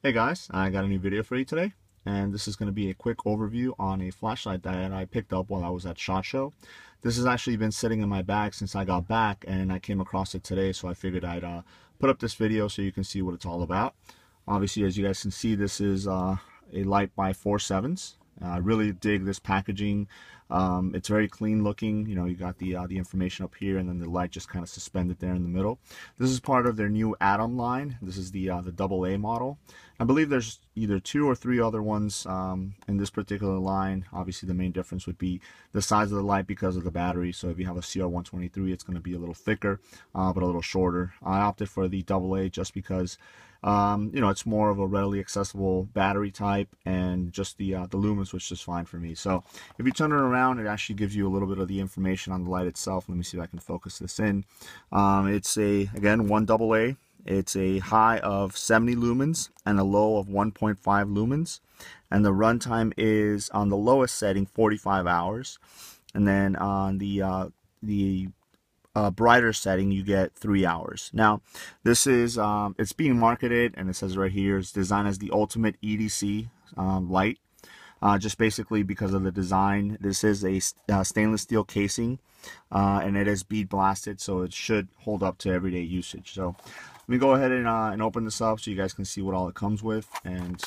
Hey guys, I got a new video for you today, and this is going to be a quick overview on a flashlight that I picked up while I was at SHOT Show. This has actually been sitting in my bag since I got back, and I came across it today, so I figured I'd put up this video so you can see what it's all about. Obviously, as you guys can see, this is a light by Foursevens. I really dig this packaging. It's very clean looking. You know, you got the information up here, and then the light just kind of suspended there in the middle. This is part of their new Atom line. This is the AA model. I believe there's either 2 or 3 other ones in this particular line. Obviously, the main difference would be the size of the light because of the battery. So if you have a CR123, it's going to be a little thicker, but a little shorter. I opted for the AA just because you know, it's more of a readily accessible battery type, and just the lumens was just fine for me. So if you turn it around, it actually gives you a little bit of the information on the light itself. Let me see if I can focus this in. It's again, one AA. It's a high of 70 lumens and a low of 1.5 lumens, and the runtime is on the lowest setting 45 hours, and then on the brighter setting you get 3 hours. Now this is it's being marketed, and it says right here, it's designed as the ultimate EDC light, just basically because of the design. This is a stainless steel casing, and it is bead blasted, so it should hold up to everyday usage. So let me go ahead and open this up so you guys can see what all it comes with, and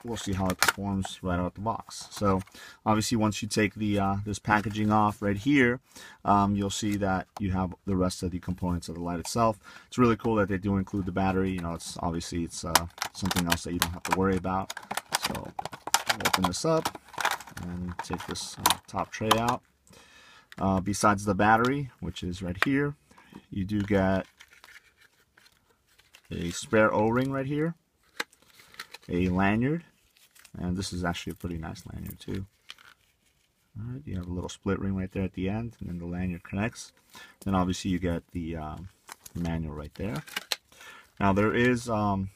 we'll see how it performs right out the box. So obviously, once you take the this packaging off right here, you'll see that you have the rest of the components of the light itself. It's really cool that they do include the battery. You know, it's obviously something else that you don't have to worry about. So I'll open this up and take this top tray out. Besides the battery, which is right here, you do get a spare O-ring right here, a lanyard, and this is actually a pretty nice lanyard too. Alright, you have a little split ring right there at the end, and then the lanyard connects. Then obviously you get the manual right there. Now there is a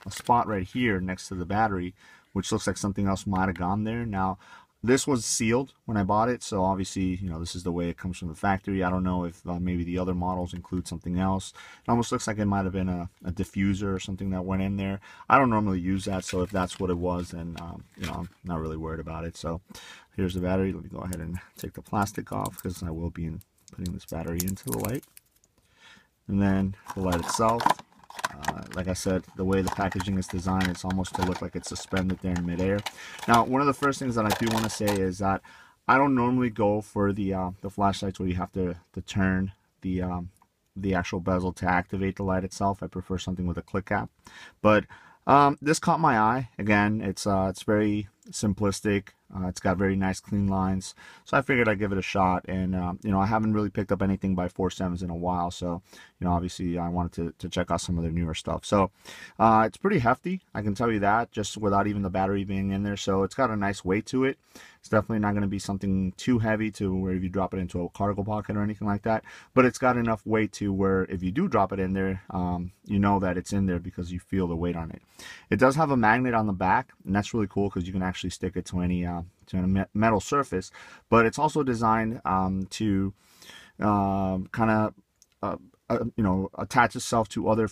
spot right here next to the battery, which looks like something else might have gone there. Now this was sealed when I bought it, so obviously, you know, this is the way it comes from the factory. I don't know if maybe the other models include something else. It almost looks like it might have been a diffuser or something that went in there. I don't normally use that, so if that's what it was, then you know, I'm not really worried about it. So here's the battery. Let me go ahead and take the plastic off, because I will be putting this battery into the light. And then the light itself. Like I said, the way the packaging is designed, it's almost to look like it's suspended there in midair. Now, one of the first things that I do want to say is that I don't normally go for the flashlights where you have to turn the actual bezel to activate the light itself. I prefer something with a click cap. But this caught my eye. Again, it's very simplistic. It's got very nice clean lines, so I figured I'd give it a shot. And you know, I haven't really picked up anything by Foursevens in a while, so you know, obviously I wanted to check out some of their newer stuff. So it's pretty hefty, I can tell you that, just without even the battery being in there. So it's got a nice weight to it. It's definitely not going to be something too heavy to where if you drop it into a cargo pocket or anything like that, but it's got enough weight to where if you do drop it in there, you know that it's in there because you feel the weight on it. It does have a magnet on the back, and that's really cool because you can actually stick it to any to a metal surface, but it's also designed to kind of you know, attach itself to other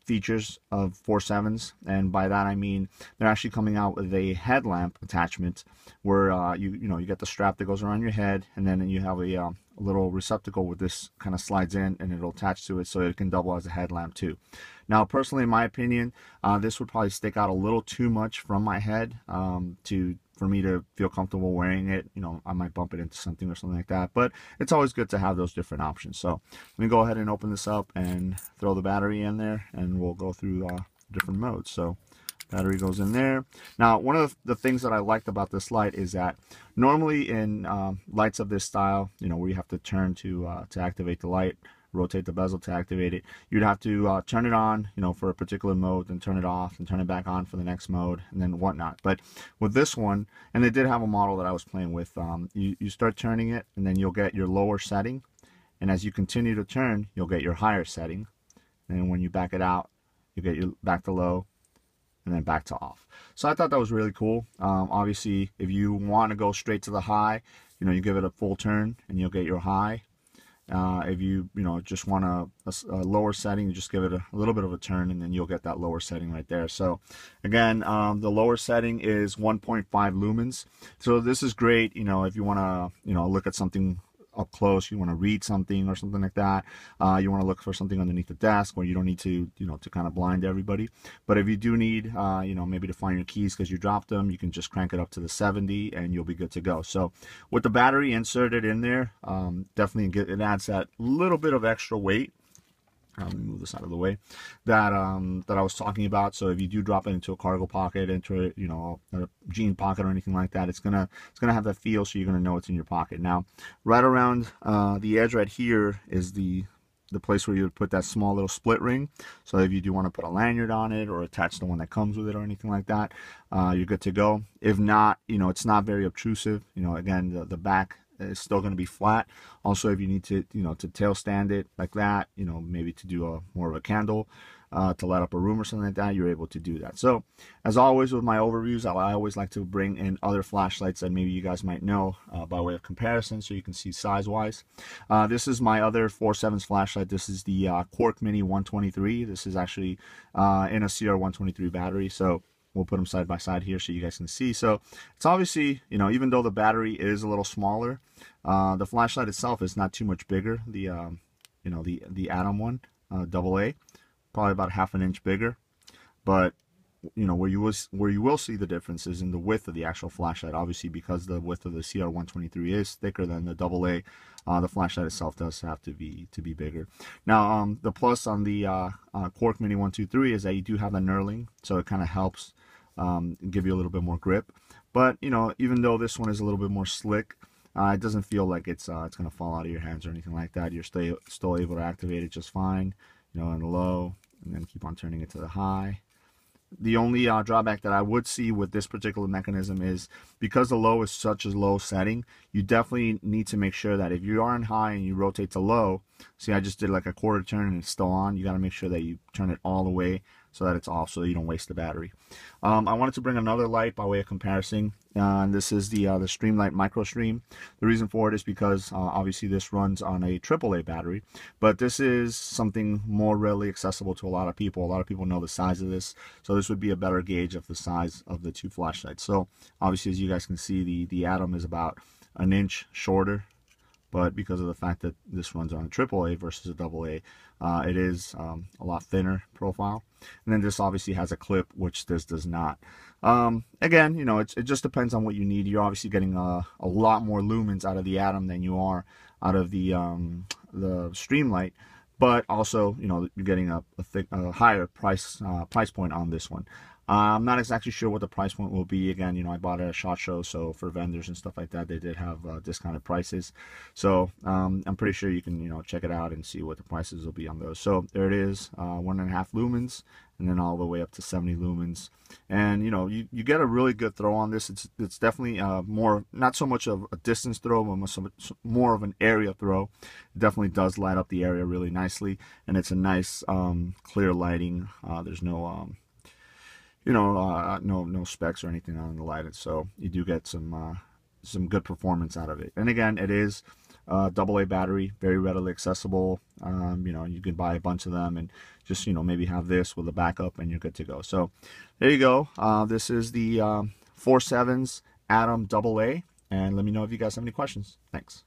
features of Foursevens, and by that I mean they're actually coming out with a headlamp attachment where you know, you get the strap that goes around your head, and then you have a little receptacle where this kind of slides in and it'll attach to it, so it can double as a headlamp too. Now personally, in my opinion, this would probably stick out a little too much from my head for me to feel comfortable wearing it. You know, I might bump it into something or something like that, but it's always good to have those different options. So let me go ahead and open this up and throw the battery in there, and we'll go through different modes. So battery goes in there. Now, one of the things that I liked about this light is that normally in lights of this style, you know, where you have to turn to activate the light, rotate the bezel to activate it, you'd have to turn it on, you know, for a particular mode, then turn it off and turn it back on for the next mode, and then whatnot. But with this one, and they did have a model that I was playing with, you start turning it, and then you'll get your lower setting, and as you continue to turn, you'll get your higher setting, and then when you back it out, you get your back to low, and then back to off. So I thought that was really cool. Obviously, if you want to go straight to the high, you know, you give it a full turn and you'll get your high. If you just want a lower setting, you just give it a little bit of a turn, and then you'll get that lower setting right there. So again, the lower setting is 1.5 lumens. So this is great, if you want to look at something up close, you want to read something or something like that, you want to look for something underneath the desk where you don't need to to kind of blind everybody. But if you do need maybe to find your keys because you dropped them, you can just crank it up to the 70 and you'll be good to go. So with the battery inserted in there, definitely it adds that little bit of extra weight. Let me move this out of the way, that I was talking about. So if you do drop it into a cargo pocket, into a jean pocket or anything like that, it's gonna have that feel, so you're gonna know it's in your pocket. Now, right around the edge right here is the place where you would put that small little split ring. So if you do want to put a lanyard on it or attach the one that comes with it or anything like that, you're good to go. If not, it's not very obtrusive. Again, the back is still going to be flat. Also, if you need to to tail stand it like that, maybe to do more of a candle to light up a room or something like that, you're able to do that. So as always with my overviews, I always like to bring in other flashlights that maybe you guys might know by way of comparison, so you can see size wise. This is my other Foursevens flashlight. This is the Quark Mini 123. This is actually in a CR123 battery, so we'll put them side by side here so you guys can see. So it's obviously, even though the battery is a little smaller, the flashlight itself is not too much bigger. The the Atom one, AA, probably about half an inch bigger. But where you will see the difference is in the width of the actual flashlight. Obviously, because the width of the CR123 is thicker than the AA, the flashlight itself does have to be bigger. Now, the plus on the Quark Mini 123 is that you do have the knurling, so it kind of helps give you a little bit more grip. But even though this one is a little bit more slick, it doesn't feel like it's going to fall out of your hands or anything like that. You're still able to activate it just fine, in the low, and then keep on turning it to the high. The only drawback that I would see with this particular mechanism is because the low is such a low setting, you definitely need to make sure that if you are in high and you rotate to low, see I just did like a quarter turn and it's still on, you got to make sure that you turn it all the way so that it's off, so you don't waste the battery. I wanted to bring another light by way of comparison, and this is the Streamlight Micro Stream. The reason for it is because obviously this runs on a AAA battery, but this is something more readily accessible to a lot of people. A lot of people know the size of this, so this would be a better gauge of the size of the two flashlights. So obviously, as you guys can see, the Atom is about an inch shorter, but because of the fact that this runs on a AAA versus a AA, it is a lot thinner profile. And then this obviously has a clip, which this does not. Again, it just depends on what you need. You're obviously getting a lot more lumens out of the Atom than you are out of the Streamlight, but also you're getting a higher price point on this one. I'm not exactly sure what the price point will be. Again, I bought it at a SHOT Show, so for vendors and stuff like that, they did have discounted prices. So I'm pretty sure you can check it out and see what the prices will be on those. So there it is, 1.5 lumens, and then all the way up to 70 lumens. And you get a really good throw on this. It's definitely more, not so much of a distance throw, but more of an area throw. It definitely does light up the area really nicely, and it's a nice clear lighting. There's no no specs or anything on the light, so you do get some good performance out of it. And again, it is AA battery, very readily accessible. You can buy a bunch of them and just maybe have this with a backup, and you're good to go. So there you go. This is the Foursevens Atom AA, and let me know if you guys have any questions. Thanks.